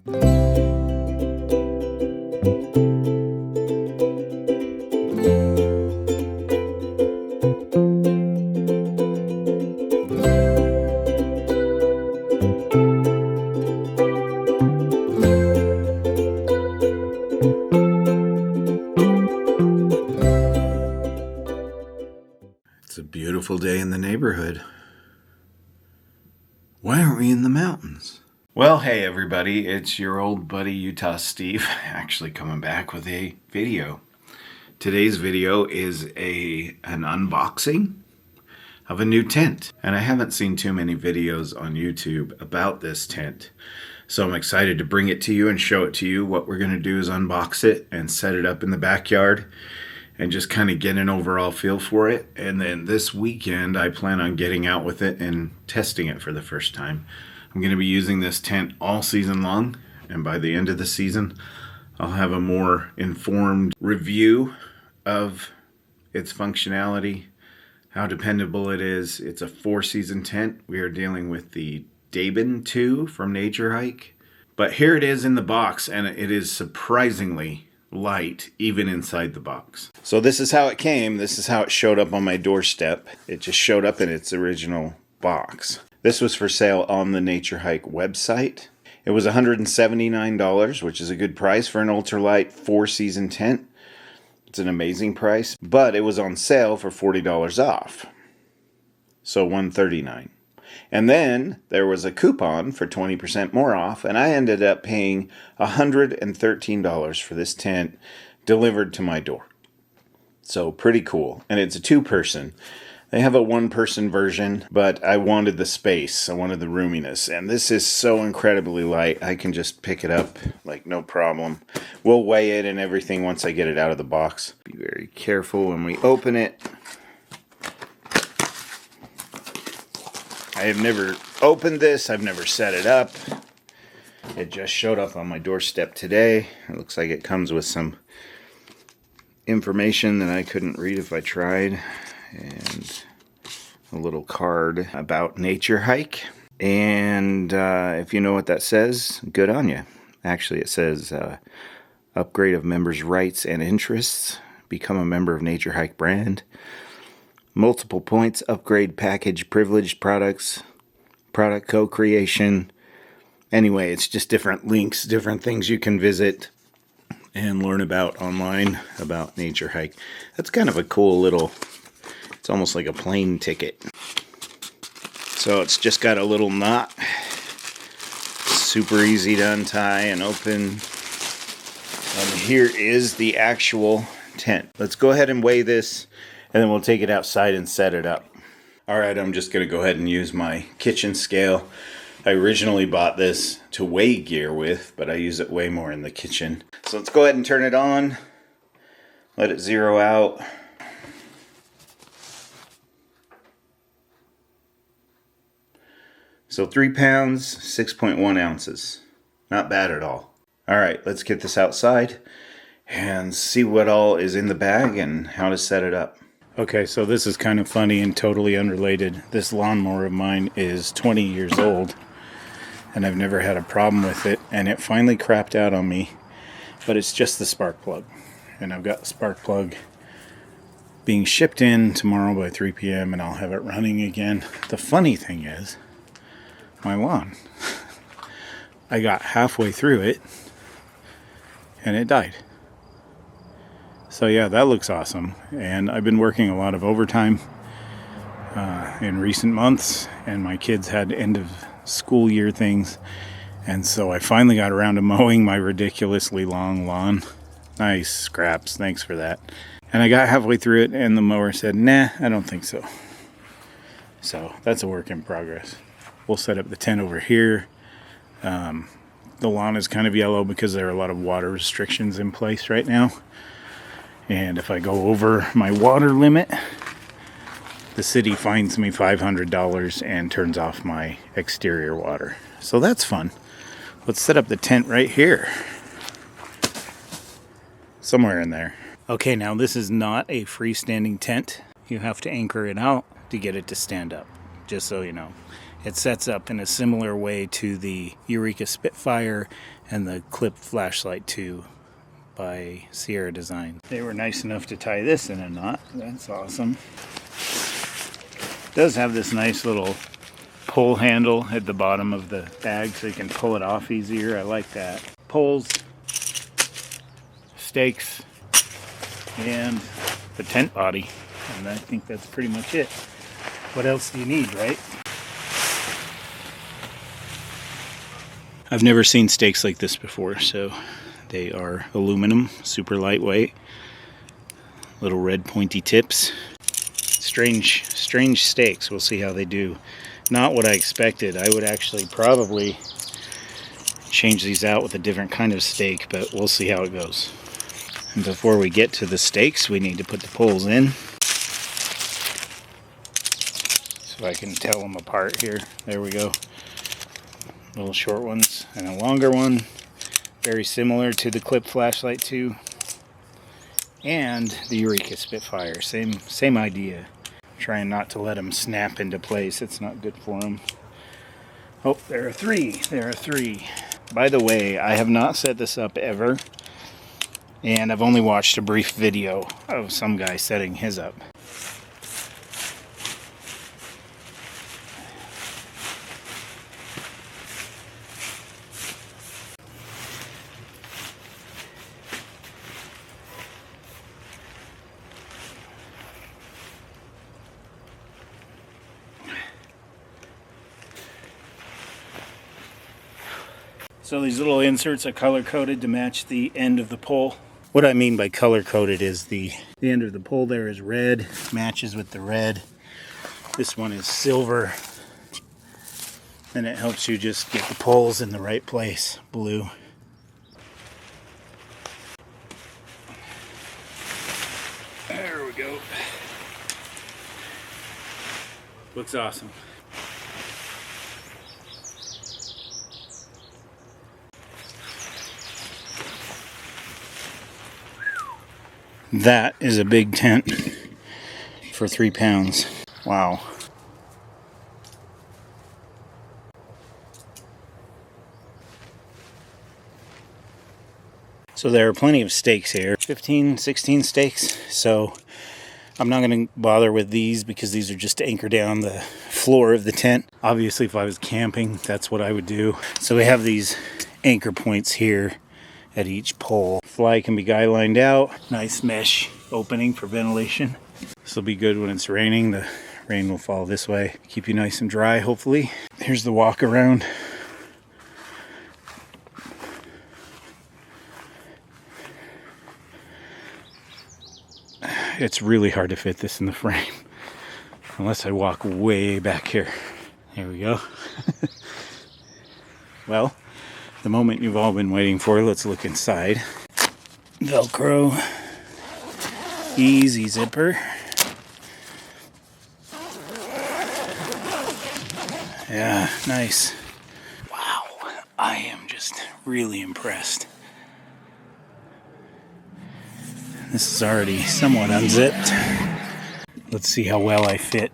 It's a beautiful day in the neighborhood. Why aren't we in the mountains? Well, hey everybody, it's your old buddy Utah Steve, actually coming back with a video. Today's video is an unboxing of a new tent. And I haven't seen too many videos on YouTube about this tent. So I'm excited to bring it to you and show it to you. What we're going to do is unbox it and set it up in the backyard and just kind of get an overall feel for it. And then this weekend, I plan on getting out with it and testing it for the first time. I'm going to be using this tent all season long, and by the end of the season, I'll have a more informed review of its functionality, how dependable it is. It's a 4-season tent. We are dealing with the Daban 2 from Naturehike. But here it is in the box, and it is surprisingly light even inside the box. So this is how it came. This is how it showed up on my doorstep. It just showed up in its original box. This was for sale on the Naturehike website. It was $179, which is a good price for an ultralight 4-season tent. It's an amazing price, but it was on sale for $40 off. So $139. And then there was a coupon for 20% more off, and I ended up paying $113 for this tent delivered to my door. So pretty cool. And it's a 2-person. They have a 1-person version, but I wanted the space. I wanted the roominess. And this is so incredibly light. I can just pick it up like no problem. We'll weigh it and everything once I get it out of the box. Be very careful when we open it. I have never opened this. I've never set it up. It just showed up on my doorstep today. It looks like it comes with some information that I couldn't read if I tried. And a little card about Naturehike. And if you know what that says, good on you. Actually, it says upgrade of members' rights and interests. Become a member of Naturehike brand. Multiple points, upgrade package, privileged products, product co-creation. Anyway, it's just different links, different things you can visit and learn about online about Naturehike. That's kind of a cool little, it's almost like a plane ticket. So it's just got a little knot. Super easy to untie and open. And here is the actual tent. Let's go ahead and weigh this, and then we'll take it outside and set it up. Alright, I'm just going to go ahead and use my kitchen scale. I originally bought this to weigh gear with, but I use it way more in the kitchen. So let's go ahead and turn it on. Let it zero out. So 3 pounds, 6.1 ounces. Not bad at all. Alright, let's get this outside and see what all is in the bag and how to set it up. Okay, so this is kind of funny and totally unrelated. This lawnmower of mine is 20 years old, and I've never had a problem with it, and it finally crapped out on me, but it's just the spark plug. And I've got the spark plug being shipped in tomorrow by 3 p.m., and I'll have it running again. The funny thing is, my lawn. I got halfway through it, and it died. So yeah, that looks awesome. And I've been working a lot of overtime in recent months, and my kids had end of school year things. And so I finally got around to mowing my ridiculously long lawn. Nice scraps, thanks for that. And I got halfway through it, and the mower said, nah, I don't think so. So that's a work in progress. We'll set up the tent over here. The lawn is kind of yellow because there are a lot of water restrictions in place right now. And if I go over my water limit, the city fines me $500 and turns off my exterior water. So that's fun. Let's set up the tent right here. Somewhere in there. Okay, now this is not a freestanding tent. You have to anchor it out to get it to stand up, just so you know. It sets up in a similar way to the Eureka Spitfire and the Clip Flashlight 2 by Sierra Design. They were nice enough to tie this in a knot. That's awesome. It does have this nice little pull handle at the bottom of the bag so you can pull it off easier. I like that. Poles, stakes, and the tent body. And I think that's pretty much it. What else do you need, right? I've never seen stakes like this before, so they are aluminum, super lightweight, little red pointy tips. Strange stakes. We'll see how they do. Not what I expected. I would actually probably change these out with a different kind of stake, but we'll see how it goes. And before we get to the stakes, we need to put the poles in so I can tell them apart here. There we go. Little short ones and a longer one. Very similar to the Clip Flashlight 2 and the Eureka Spitfire. Same idea. Trying not to let them snap into place. It's not good for them. Oh, there are three. There are three. By the way, I have not set this up ever, and I've only watched a brief video of some guy setting his up. So these little inserts are color-coded to match the end of the pole. What I mean by color-coded is the end of the pole there is red, matches with the red. This one is silver. And it helps you just get the poles in the right place, blue. There we go. Looks awesome. That is a big tent for 3 pounds. Wow. So there are plenty of stakes here. 15, 16 stakes. So I'm not going to bother with these because these are just to anchor down the floor of the tent. Obviously, if I was camping, that's what I would do. So we have these anchor points here at each pole. Fly can be guy lined out. Nice mesh opening for ventilation. This will be good when it's raining. The rain will fall this way. Keep you nice and dry, hopefully. Here's the walk around. It's really hard to fit this in the frame unless I walk way back here. There we go. Well, the moment you've all been waiting for, let's look inside. Velcro, easy zipper. Yeah, nice. Wow, I am just really impressed. This is already somewhat unzipped. Let's see how well I fit.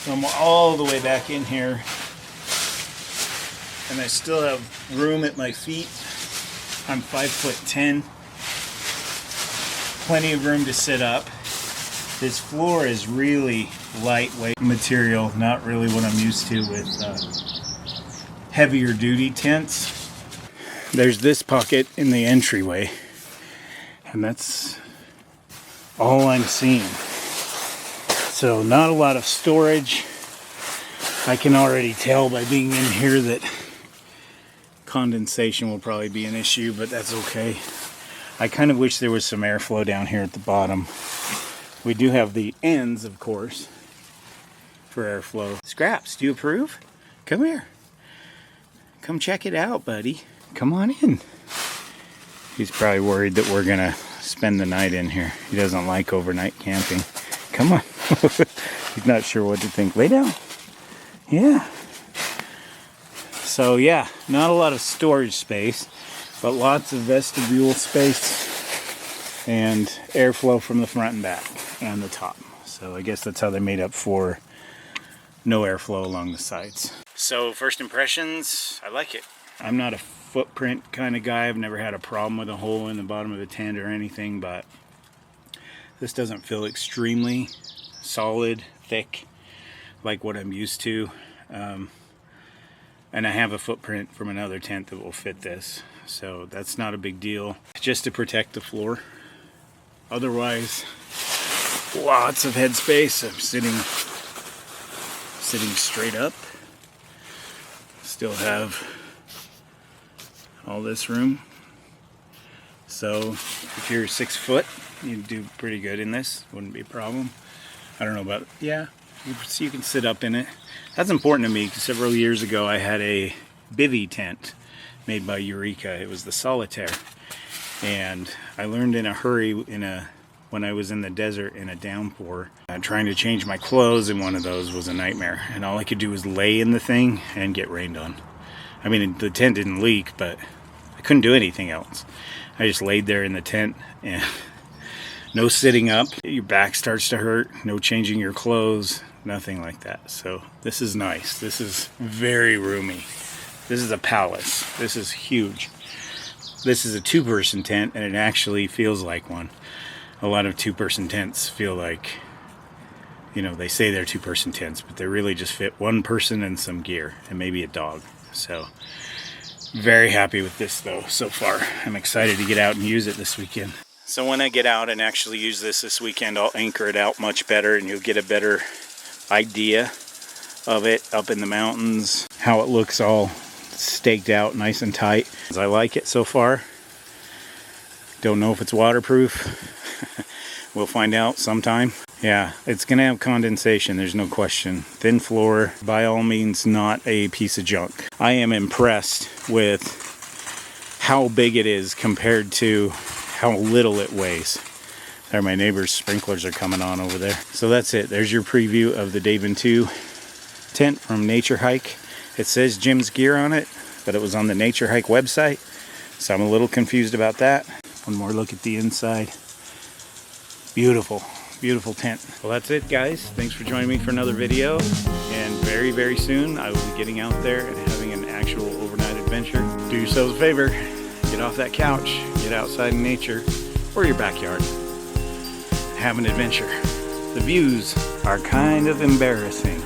So I'm all the way back in here, and I still have room at my feet. I'm 5'10". Plenty of room to sit up. This floor is really lightweight material, not really what I'm used to with heavier duty tents. There's this pocket in the entryway, and that's all I'm seeing. So not a lot of storage. I can already tell by being in here that condensation will probably be an issue, but that's okay. I kind of wish there was some airflow down here at the bottom. We do have the ends, of course, for airflow. Scraps, do you approve? Come here. Come check it out, buddy. Come on in. He's probably worried that we're gonna spend the night in here. He doesn't like overnight camping. Come on. He's not sure what to think. Lay down. Yeah. So yeah, not a lot of storage space, but lots of vestibule space. and airflow from the front and back and the top. So I guess that's how they made up for no airflow along the sides. So first impressions, I like it. I'm not a footprint kind of guy. I've never had a problem with a hole in the bottom of the tent or anything, but this doesn't feel extremely solid, thick, like what I'm used to. And I have a footprint from another tent that will fit this, so that's not a big deal. Just to protect the floor. Otherwise, lots of headspace. I'm sitting straight up. Still have all this room. So if you're 6 foot, you'd do pretty good in this. Wouldn't be a problem. I don't know about, yeah, you can sit up in it. That's important to me because several years ago I had a bivy tent made by Eureka. It was the Solitaire. And I learned in a hurry when I was in the desert in a downpour. Trying to change my clothes in one of those was a nightmare. And all I could do was lay in the thing and get rained on. I mean, the tent didn't leak, but I couldn't do anything else. I just laid there in the tent and no sitting up. Your back starts to hurt. No changing your clothes. Nothing like that. So this is nice. This is very roomy. This is a palace. This is huge. This is a 2-person tent, and it actually feels like one. A lot of 2-person tents feel like, you know, they say they're 2-person tents, but they really just fit 1 person and some gear, and maybe a dog. So very happy with this though so far. I'm excited to get out and use it this weekend. So when I get out and actually use this weekend, I'll anchor it out much better, and you'll get a better idea of it up in the mountains, how it looks all staked out nice and tight. I like it so far. Don't know if it's waterproof. We'll find out sometime. Yeah, it's gonna have condensation, there's no question. Thin floor, by all means not a piece of junk. I am impressed with how big it is compared to how little it weighs. There, my neighbor's sprinklers are coming on over there. So that's it. There's your preview of the Daban 2 tent from Naturehike. It says Jim's Gear on it, but it was on the Naturehike website, so I'm a little confused about that. One more look at the inside. Beautiful, beautiful tent. Well, that's it, guys. Thanks for joining me for another video. And very, very soon, I will be getting out there and having an actual overnight adventure. Do yourselves a favor. Get off that couch. Get outside in nature or your backyard. Have an adventure. The views are kind of embarrassing.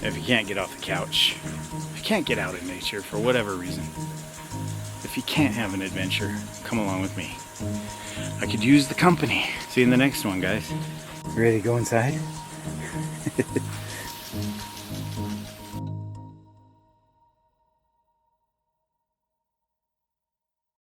If you can't get off the couch, if you can't get out in nature for whatever reason, if you can't have an adventure, come along with me. I could use the company. See you in the next one, guys. You ready to go inside?